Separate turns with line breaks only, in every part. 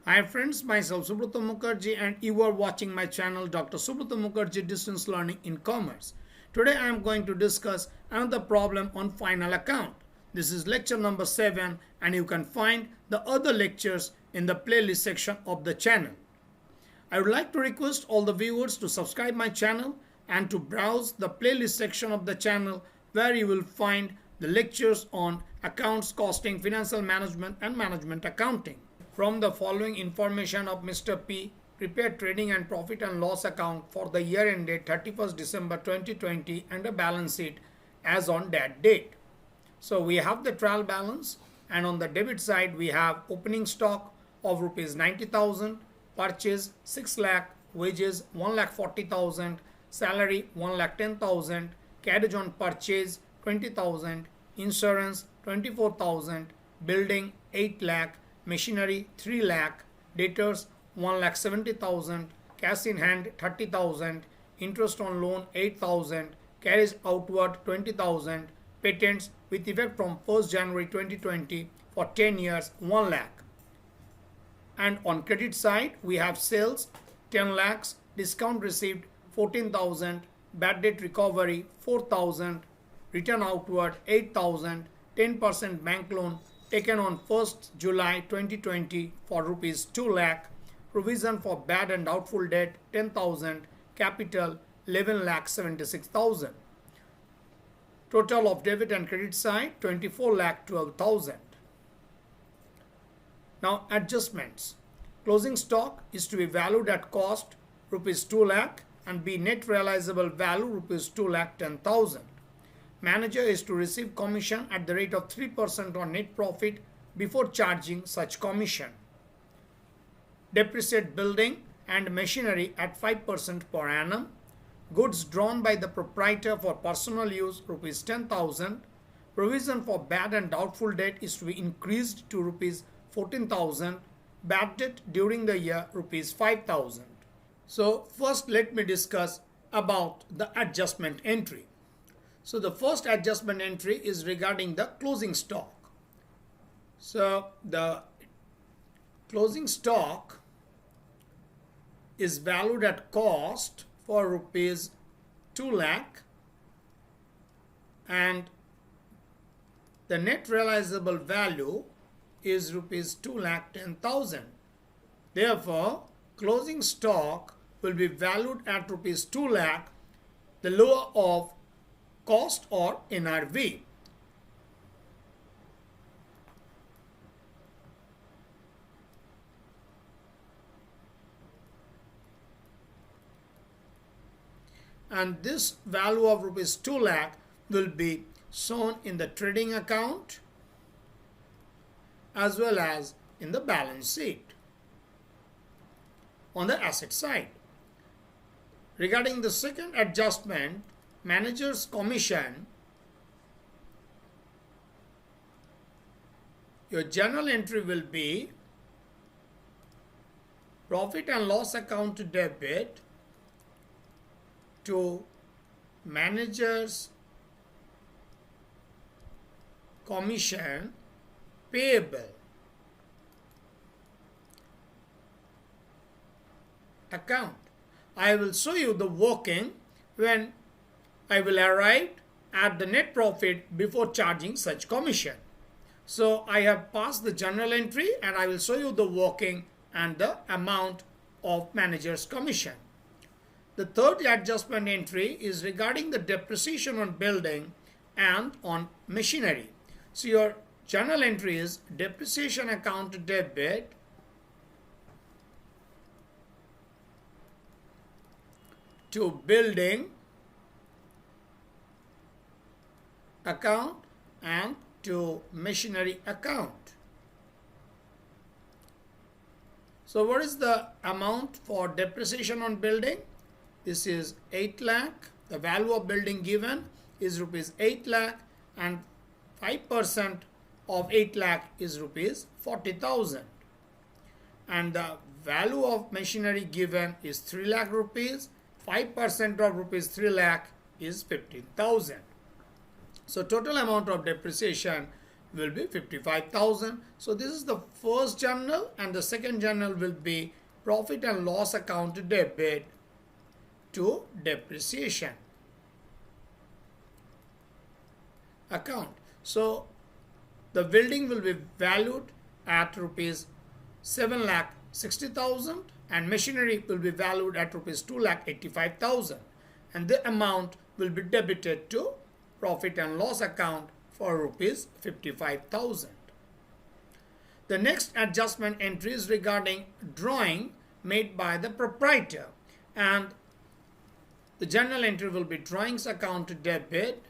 Hi friends, myself Subrata Mukherjee and you are watching my channel Dr. Subrata Mukherjee Distance Learning in Commerce. Today I am going to discuss another problem on final account. This is lecture number 7 and you can find the other lectures in the playlist section of the channel. I would like to request all the viewers to subscribe my channel and to browse the playlist section of the channel where you will find the lectures on accounts, costing, financial management and management accounting. From the following information of Mr. P, prepared trading and profit and loss account for the year ended 31st December 2020 and a balance sheet as on that date. So we have the trial balance, and on the debit side we have opening stock of rupees 90,000, purchase 6 lakh, wages 1,40,000, salary 1,10,000, carriage on purchase 20,000, insurance 24,000, building 8 lakh, machinery 3 lakh, debtors 1,70,000, cash in hand 30,000, interest on loan 8,000, carriage outward 20,000, patents with effect from 1st January 2020 for 10 years 1 lakh. And on credit side we have sales 10 lakhs, discount received 14,000, bad debt recovery 4,000, return outward 8,000, 10% bank loan taken on 1st July 2020 for rupees 2 lakh, provision for bad and doubtful debt 10,000, capital 11 lakh 76,000. Total of debit and credit side 24 lakh 12,000. Now adjustments. Closing stock is to be valued at cost rupees 2 lakh and be net realizable value rupees 2 lakh 10,000. Manager is to receive commission at the rate of 3% on net profit before charging such commission. Depreciate building and machinery at 5% per annum. Goods drawn by the proprietor for personal use rupees 10,000. Provision for bad and doubtful debt is to be increased to rupees 14,000. Bad debt during the year rupees 5,000. So first let me discuss about the adjustment entry. So the first adjustment entry is regarding the closing stock. So the closing stock is valued at cost for rupees 2 lakh and the net realizable value is rupees 2 lakh 10,000. Therefore, closing stock will be valued at rupees 2 lakh, the lower of cost or NRV. And this value of rupees 2 lakh will be shown in the trading account as well as in the balance sheet on the asset side. Regarding the second adjustment, manager's commission, your journal entry will be profit and loss account debit to manager's commission payable account. I will show you the working when I will arrive at the net profit before charging such commission. So I have passed the journal entry and I will show you the working and the amount of manager's commission. The third adjustment entry is regarding the depreciation on building and on machinery. So your journal entry is depreciation account debit to building account and to machinery account. So what is the amount for depreciation on building? This is 8 lakh. The value of building given is rupees 8 lakh and 5% of 8 lakh is rupees 40,000. And the value of machinery given is 3 lakh rupees. 5% of rupees 3 lakh is 15,000. So total amount of depreciation will be 55,000. So this is the first journal, and the second journal will be profit and loss account debit to depreciation account. So the building will be valued at rupees 7,60,000 and machinery will be valued at rupees 2,85,000, and the amount will be debited to profit and loss account for rupees 55,000. The next adjustment entry is regarding drawing made by the proprietor, and the journal entry will be drawings account debit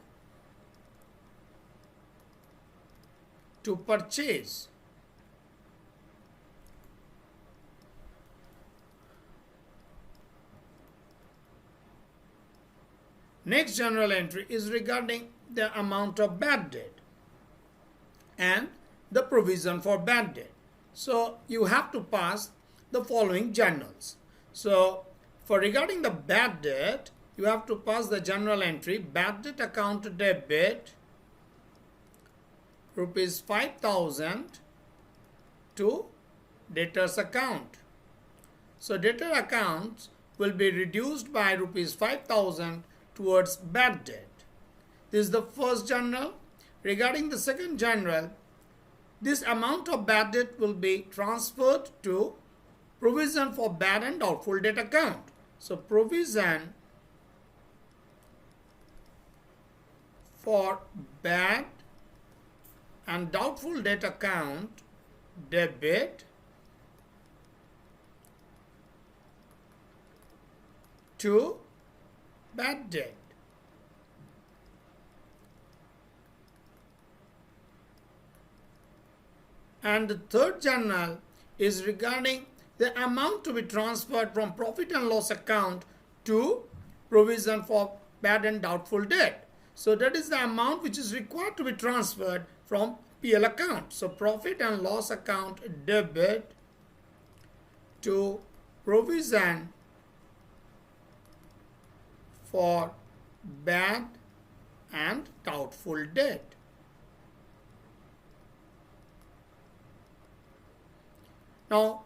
to purchase. Next journal entry is regarding the amount of bad debt and the provision for bad debt. So you have to pass the following journals. So for regarding the bad debt, you have to pass the journal entry bad debt account debit rupees 5,000 to debtors account. So debtor accounts will be reduced by rupees 5,000 towards bad debt. This is the first journal. Regarding the second journal, this amount of bad debt will be transferred to provision for bad and doubtful debt account. So provision for bad and doubtful debt account debit to bad debt. And the third journal is regarding the amount to be transferred from profit and loss account to provision for bad and doubtful debt. So that is the amount which is required to be transferred from PL account. So profit and loss account debit to provision for bad and doubtful debt. Now,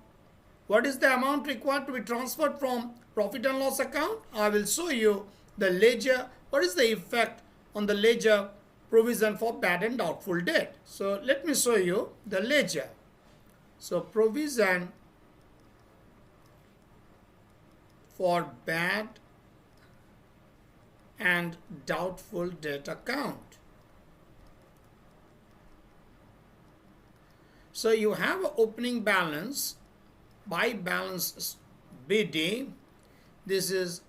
what is the amount required to be transferred from profit and loss account? I will show you the ledger. What is the effect on the ledger provision for bad and doubtful debt? So let me show you the ledger. So provision for bad and doubtful debt account. So you have an opening balance by balance BD. This is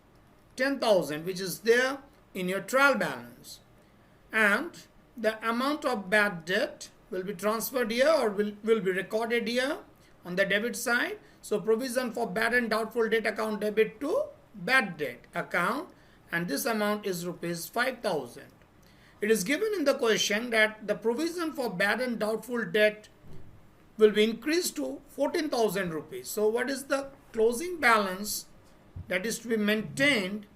10,000, which is there in your trial balance, and the amount of bad debt will be transferred here or will be recorded here on the debit side. So provision for bad and doubtful debt account debit to bad debt account, and this amount is rupees 5,000. It is given in the question that the provision for bad and doubtful debt will be increased to 14,000 rupees. So what is the closing balance that is to be maintained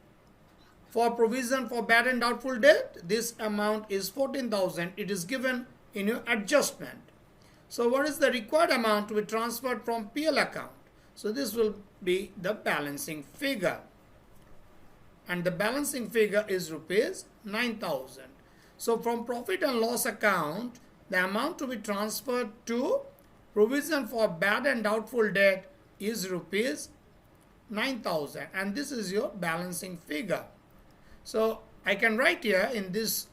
for provision for bad and doubtful debt? This amount is 14,000. It is given in your adjustment. So what is the required amount to be transferred from PL account? So this will be the balancing figure. And the balancing figure is rupees 9,000. So from profit and loss account, the amount to be transferred to provision for bad and doubtful debt is rupees 9,000, and this is your balancing figure. So I can write here in this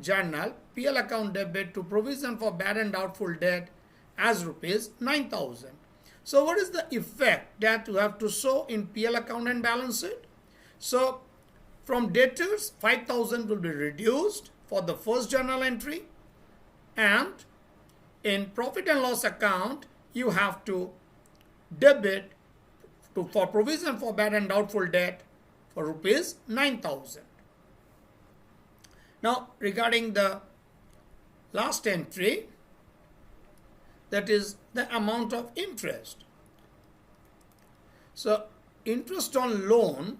journal PL account debit to provision for bad and doubtful debt as rupees 9,000. So what is the effect that you have to show in PL account and balance sheet? So from debtors, 5,000 will be reduced for the first journal entry, and in profit and loss account, you have to debit for provision for bad and doubtful debt for rupees 9,000. Now, regarding the last entry, that is the amount of interest. So, interest on loan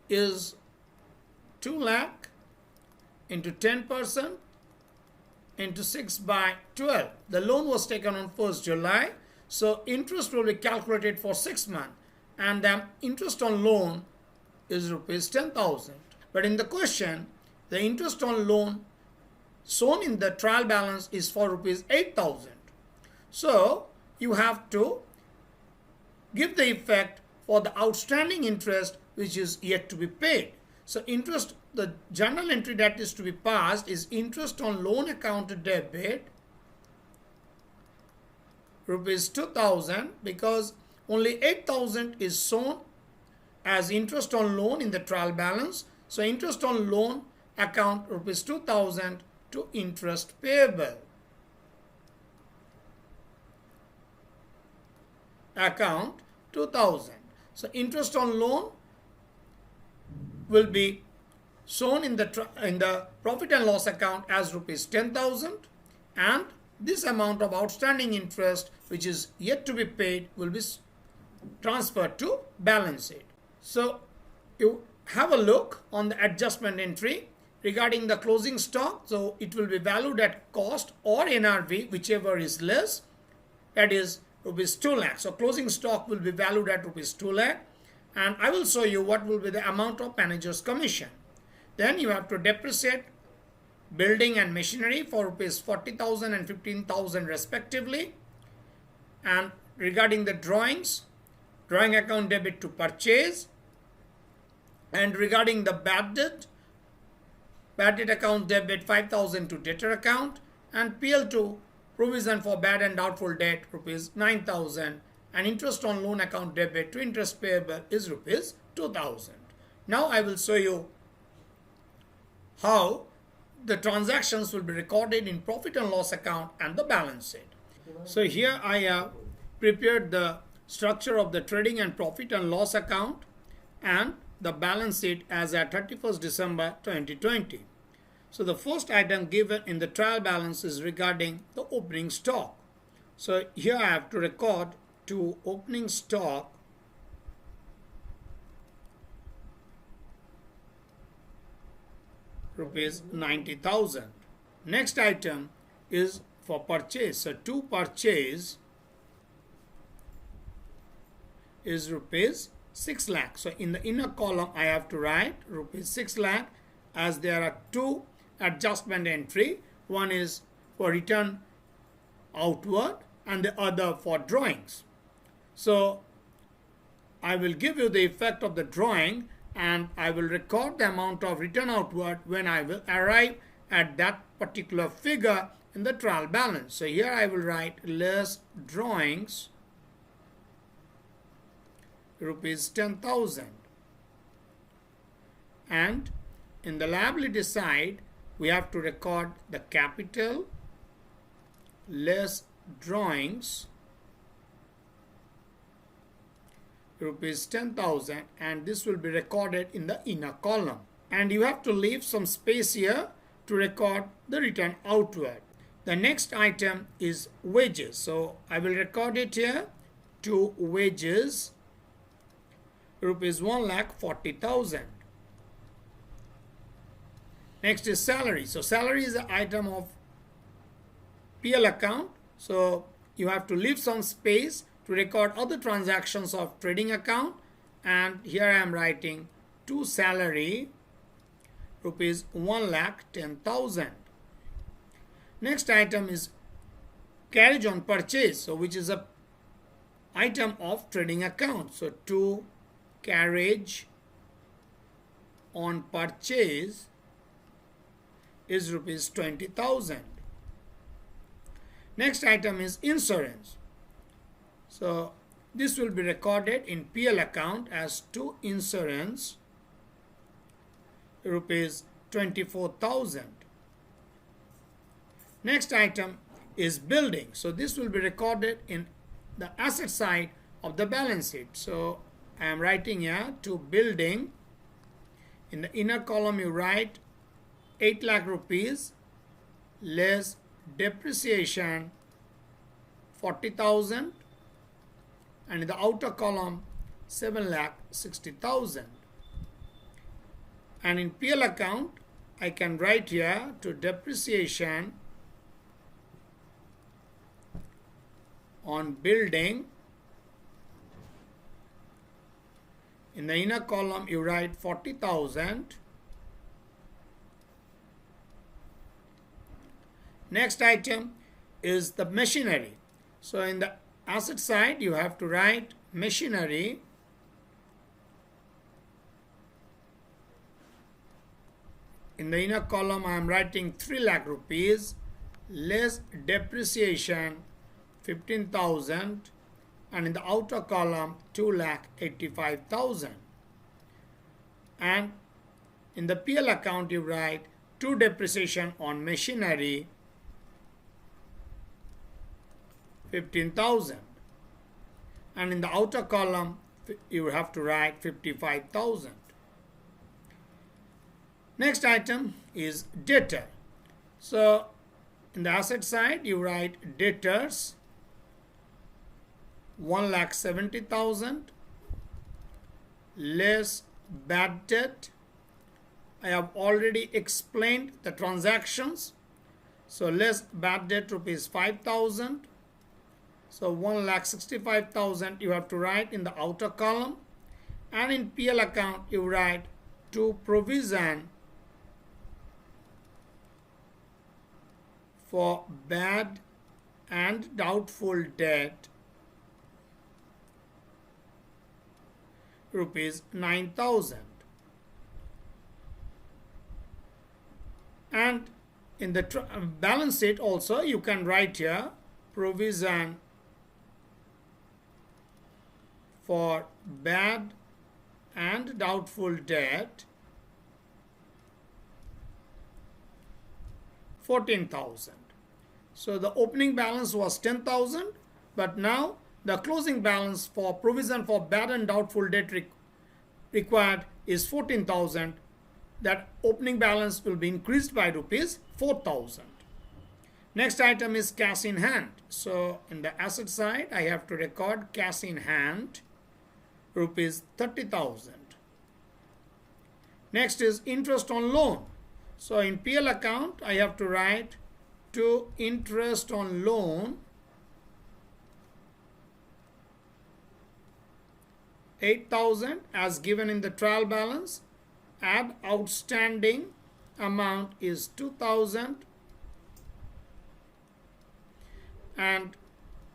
is into 10% into 6 by 12. The loan was taken on 1st July. So interest will be calculated for 6 months. And the interest on loan is rupees 10,000. But in the question, the interest on loan shown in the trial balance is for rupees 8,000. So you have to give the effect for the outstanding interest which is yet to be paid. So interest, the journal entry that is to be passed is interest on loan account debit rupees 2,000, because only 8,000 is shown as interest on loan in the trial balance. So interest on loan account rupees 2,000 to interest payable account 2,000. So interest on loan will be shown in the profit and loss account as rupees 10,000, and this amount of outstanding interest which is yet to be paid will be transferred to balance sheet. So you have a look on the adjustment entry regarding the closing stock. So it will be valued at cost or NRV, whichever is less, that is rupees 2 lakh. So closing stock will be valued at rupees 2 lakh, and I will show you what will be the amount of manager's commission. Then you have to depreciate building and machinery for rupees 40,000 and 15,000 respectively. And regarding the drawings, drawing account debit to purchase. And regarding the bad debt account debit 5,000 to debtor account, and PL2 provision for bad and doubtful debt rupees 9,000, and interest on loan account debit to interest payable is rupees 2,000. Now I will show you how the transactions will be recorded in profit and loss account and the balance sheet. So here I have prepared the structure of the trading and profit and loss account and the balance sheet as at 31st December 2020. So the first item given in the trial balance is regarding the opening stock. So here I have to record to opening stock rupees 90,000. Next item is for purchase. So to purchase is rupees 6 lakh. So in the inner column I have to write rupees 6 lakh, as there are two adjustment entry. One is for return outward and the other for drawings. So I will give you the effect of the drawing, and I will record the amount of return outward when I will arrive at that particular figure in the trial balance. So here I will write less drawings rupees 10,000, and in the liability side we have to record the capital less drawings rupees 10,000, and this will be recorded in the inner column. And you have to leave some space here to record the return outward. The next item is wages. So I will record it here to wages rupees 1,40,000. Next is salary. So salary is an item of PL account. So you have to leave some space to record other transactions of trading account, and here I am writing to salary rupees 1,10,000. Next item is carriage on purchase, so which is a item of trading account. So to carriage on purchase is rupees 20,000. Next item is insurance. So this will be recorded in PL account as to insurance rupees 24,000. Next item is building. So this will be recorded in the asset side of the balance sheet. So I am writing here to building. In the inner column you write 8 lakh rupees less depreciation 40,000, and in the outer column 7,60,000. And in PL account I can write here to depreciation on building. In the inner column you write 40,000. Next item is the machinery. So in the asset side you have to write machinery. In the inner column I am writing 3 lakh rupees less depreciation 15,000, and in the outer column 2,85,000. And in the PL account you write to depreciation on machinery 15,000, and in the outer column you have to write 55,000. Next item is debtor. So in the asset side you write debtors 1,70,000 less bad debt. I have already explained the transactions. So less bad debt rupees 5,000. So 1,65,000 you have to write in the outer column, and in PL account you write to provision for bad and doubtful debt rupees 9,000. And in the balance sheet also you can write here provision for bad and doubtful debt 14,000. So the opening balance was 10,000, but now the closing balance for provision for bad and doubtful debt required is 14,000. That opening balance will be increased by rupees 4,000. Next item is cash in hand. So in the asset side I have to record cash in hand rupees 30,000. Next is interest on loan. So in PL account I have to write to interest on loan 8,000 as given in the trial balance. Add outstanding amount is 2,000, and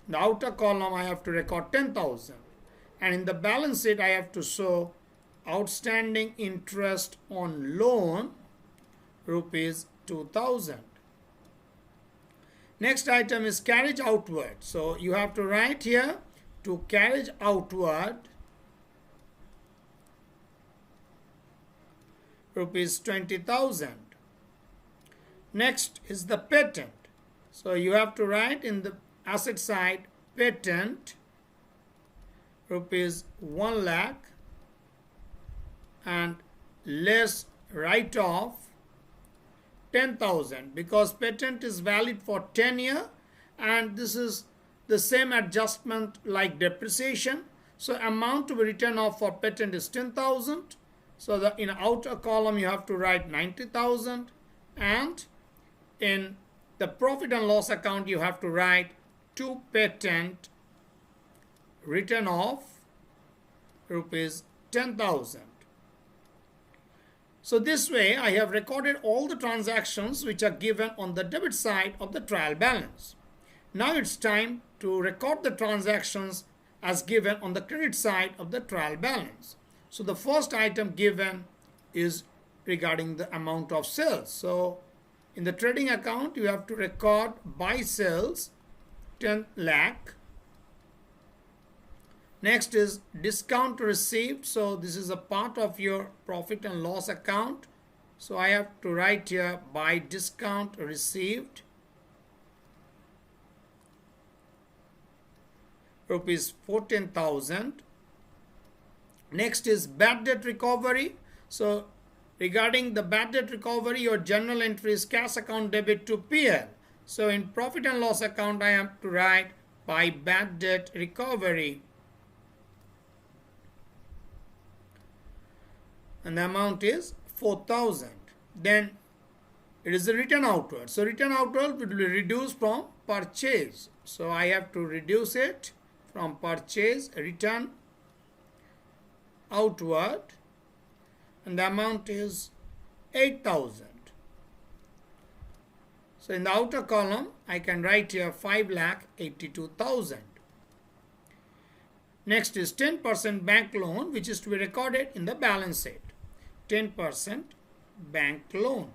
the outer column I have to record 10,000, and in the balance sheet I have to show outstanding interest on loan rupees 2,000. Next item is carriage outward. So you have to write here to carriage outward rupees 20,000. Next is the patent. So you have to write in the asset side patent rupees 1 lakh and less write off 10,000, because patent is valid for 10 years and this is the same adjustment like depreciation. So amount to be written off for patent is 10,000. So the in outer column you have to write 90,000, and in the profit and loss account you have to write to patent written off rupees 10,000. So this way I have recorded all the transactions which are given on the debit side of the trial balance. Now it's time to record the transactions as given on the credit side of the trial balance. So the first item given is regarding the amount of sales. So in the trading account you have to record buy sales 10 lakh. Next is discount received. So this is a part of your profit and loss account. So I have to write here by discount received rupees 14,000. Next is bad debt recovery. So regarding the bad debt recovery, your journal entry is cash account debit to PL. So in profit and loss account I have to write by bad debt recovery, and the amount is 4,000. Then It is the return outward. So return outward will be reduced from purchase. So I have to reduce it from purchase, return outward, and the amount is 8,000. So in the outer column, I can write here 5,82,000. Next is 10% bank loan, which is to be recorded in the balance sheet. 10% bank loan.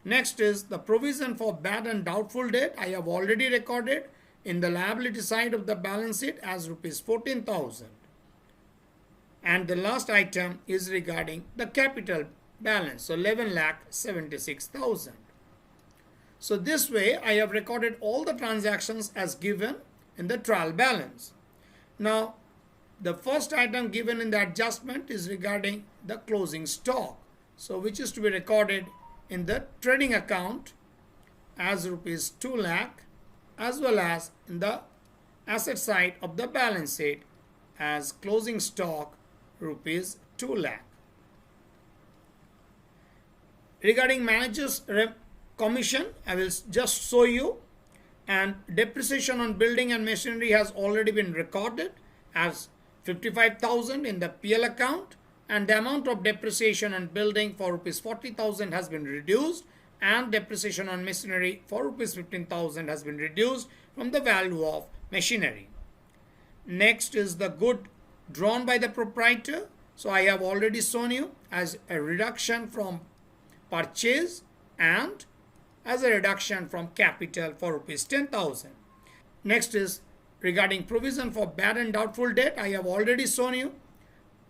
Next is the provision for bad and doubtful debt. I have already recorded in the liability side of the balance sheet as rupees 14,000. And the last item is regarding the capital balance. So 11,76,000. So this way I have recorded all the transactions as given in the trial balance. Now the first item given in the adjustment is regarding the closing stock. So which is to be recorded in the trading account as rupees 2 lakh, as well as in the asset side of the balance sheet as closing stock rupees 2 lakh. Regarding manager's commission, I will just show you, and depreciation on building and machinery has already been recorded as 55,000 in the PL account, and the amount of depreciation on building for rupees 40,000 has been reduced, and depreciation on machinery for rupees 15,000 has been reduced from the value of machinery. Next is the good drawn by the proprietor. So I have already shown you as a reduction from purchase and as a reduction from capital for rupees 10,000. Next is regarding provision for bad and doubtful debt. I have already shown you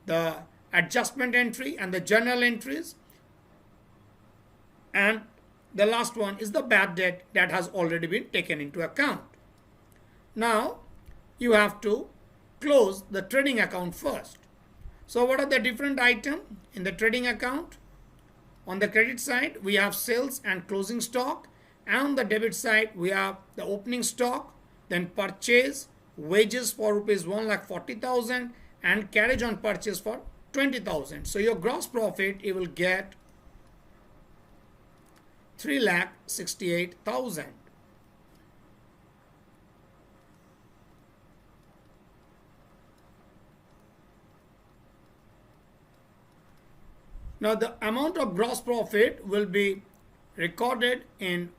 the adjustment entry and the journal entries, and the last one is the bad debt that has already been taken into account. Now you have to close the trading account first. So what are the different items in the trading account? On the credit side we have sales and closing stock, and on the debit side we have the opening stock, then purchase, wages for rupees 1,40,000 and carriage on purchase for 20,000. So your gross profit, you will get 3,68,000. Now the amount of gross profit will be recorded in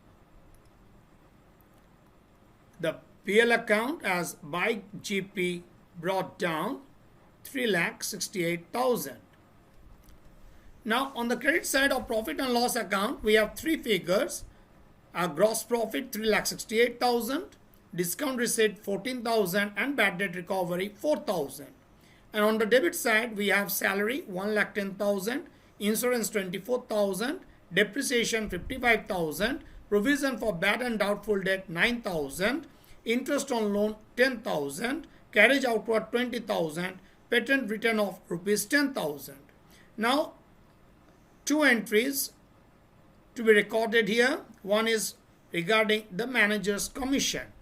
the PL account as by GP brought down 3,68,000. Now on the credit side of profit and loss account, we have three figures. Our gross profit 3,68,000, discount receipt 14,000 and bad debt recovery 4,000. And on the debit side we have salary 1,10,000, insurance 24,000, depreciation 55,000, provision for bad and doubtful debt 9,000, interest on loan 10,000, carriage outward 20,000, patent return of rupees 10,000. Now two entries to be recorded here. One is regarding the manager's commission.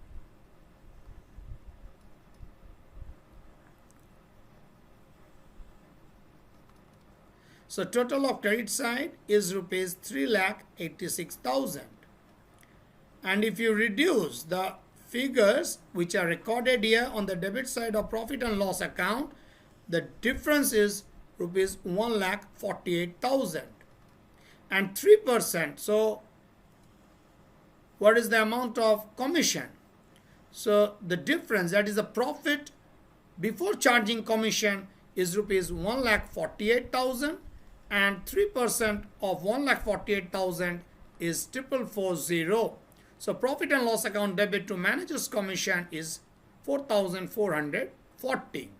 So total of credit side is rupees 3,86,000. And if you reduce the figures which are recorded here on the debit side of profit and loss account, the difference is rupees 1,48,000 and 3%. So what is the amount of commission? So the difference, that is the profit before charging commission, is rupees 1,48,000, and 3% of 1,48,000 is 4,440. So profit and loss account debit to manager's commission is 4,440.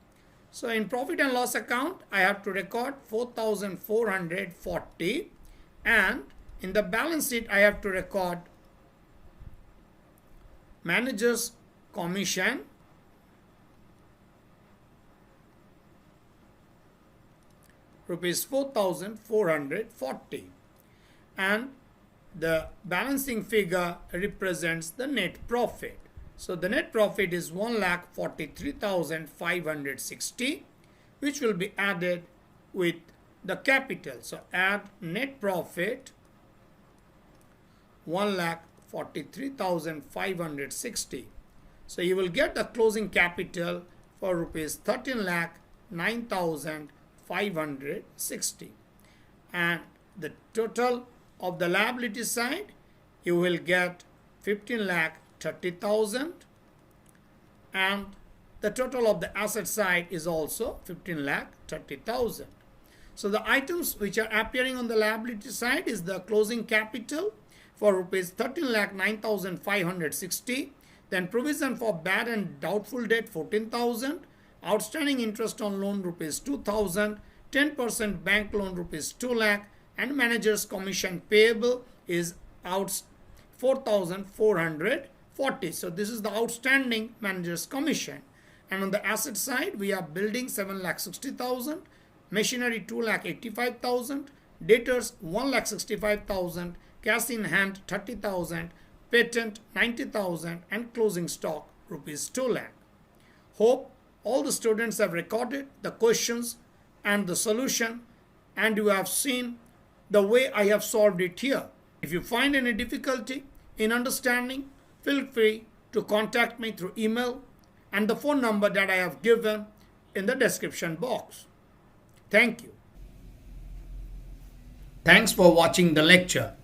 So in profit and loss account I have to record 4,440, and in the balance sheet I have to record manager's commission rupees 4,440, and the balancing figure represents the net profit. So the net profit is 1,43,560, which will be added with the capital. So add net profit 1,43,560. So you will get the closing capital for rupees 13,09,560. And the total of the liability side, you will get 15,30,000. And the total of the asset side is also 15,30,000. So the items which are appearing on the liability side is the closing capital for rupees 13,09,560. Then provision for bad and doubtful debt 14,000. Outstanding interest on loan rupees 2,000. 10% bank loan rupees 2 lakh. And manager's commission payable is out 4,440. So this is the outstanding manager's commission. And on the asset side, we are building 7,60,000, machinery 2,85,000, debtors 1,65,000, cash in hand 30,000, patent 90,000, and closing stock rupees 2 lakh. Hope all the students have recorded the questions and the solution, and you have seen the way I have solved it here. If you find any difficulty in understanding, feel free to contact me through email and the phone number that I have given in the description box. Thank you. Thanks for watching the lecture.